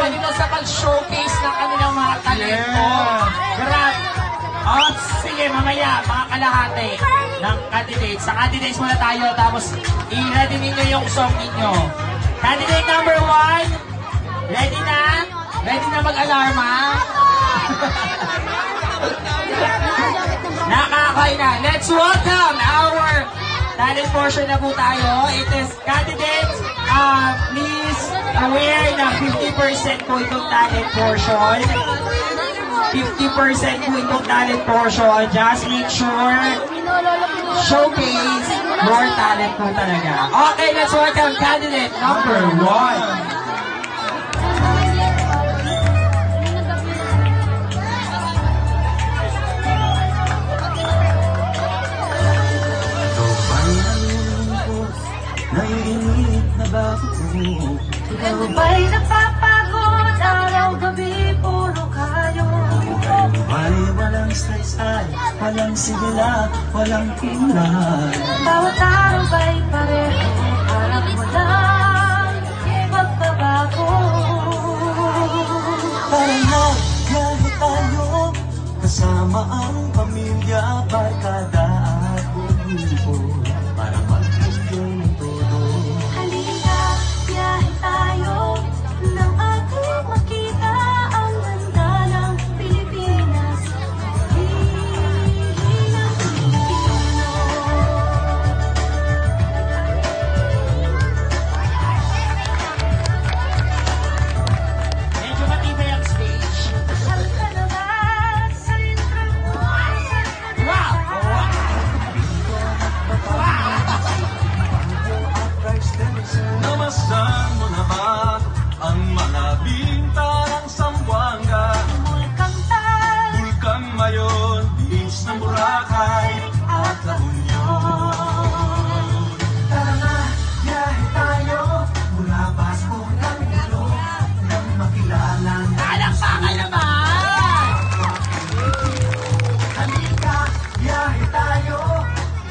dito sa pag-showcase ng kanilang mga talento. Grabe. Oh, sige, mamaya, mga kalahati ng candidates. Sa candidates muna tayo, tapos i-ready ninyo yung song ninyo. Candidate number 1, ready na? Ready na mag-alarma? Nakakay na. Let's welcome our talent portion na po tayo. It is candidates. Please aware na 50% po itong talent portion. 50% po itong talent portion. Just make sure showcase more talent po talaga. Okay, let's welcome candidate number 1. Naiinit na bakit mo? Ikaw ba'y napapagod araw-gabi, puro kayo? Ikaw ba'y walang stress ay walang sigla, walang kulay? Bawat araw ba'y pareho, parang walang magbabago? Parang nagbiyahe tayo, kasama ang pamilya, barkada at grupo, para mag-enjoy ng todo. Halika, biyahe tayo, nang ating makita ang ganda ng Pilipinas. Hihinang Pilipino. Medyo matibay ang stage. Halika na ba sa intro mo? Wow! Namasdan mo na ba ang mga bintarang Sambuanga? Mulkang Bulkan Mayon, beach ng Boracay at La Union. Tara na, biyahe tayo mula Pasko ng Ilog nang makilala ng Palakpakan naman! halika, biyahe tayo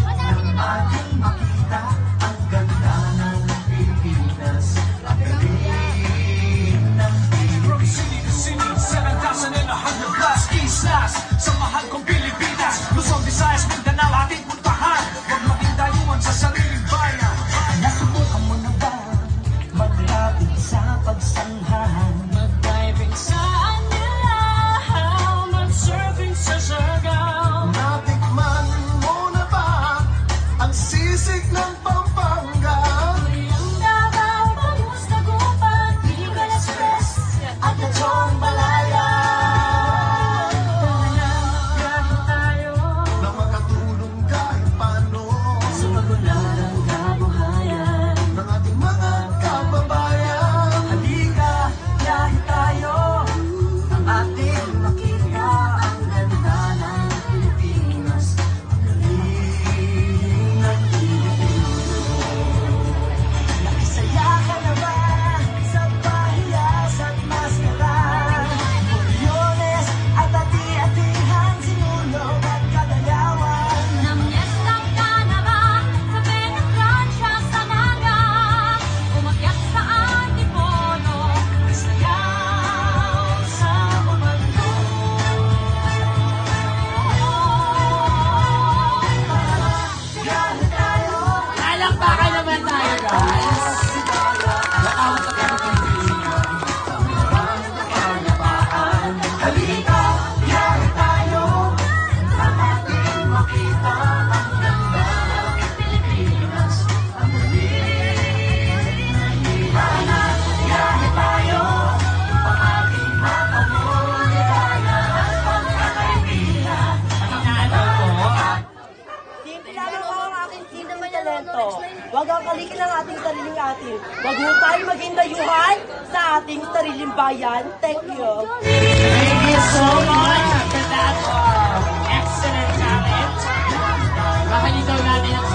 nang ating makita ang ganda ng Pilipinas, ang galing ng Pilipinas. Sinig sa landasan ng lahat ng plus islas sa mahal kong Pilipinas, Luzon, Visayas, Mindanao ating puntahan. Huwag maging dayuhan sa sariling bayan. Nasubukan mo na ba maglapit sa pagsanhan? mag-diving sa Anila, mag-surfing sa Siargao. Natikman mo na ba ang sisig ng Pampanga? Ang Davao, bangus, Dagupan, di ka na stress, at Lechon Malaya. Biyahe tayo Na makatulong kahit paano sa magulang ng kabuhayan. ng ating mga kababayan. Halika, biyahe tayo ang ating makita ang ganda ng Pilipinas, ang galing ng Pilipino. Nakisaya ka na ba sa pahiyas at maskara? Milyones at ati-atihan, sinulog at kagalawan. Namyesta ka na ba sa Penatransya sa Naga? Umakyat sa Antipolo, sayaw sa Umagdo. Biyahe tayo. Palakpakan naman tayo, guys! Halika, biyahe tayo ang ating makita ang ganda ng Pilipinas, ang galing ng hiwanan. Biyahe tayo ang ating makamong ligaya at pagkakaibigan. Tingnan mo ang aking sinong talento. Huwag ang kalikin ang ating sariling atin. Huwag mo tayo maging dayuhan sa ating sariling bayan. Thank you. Thank you so much for that excellent talent. Mahalitaw natin ang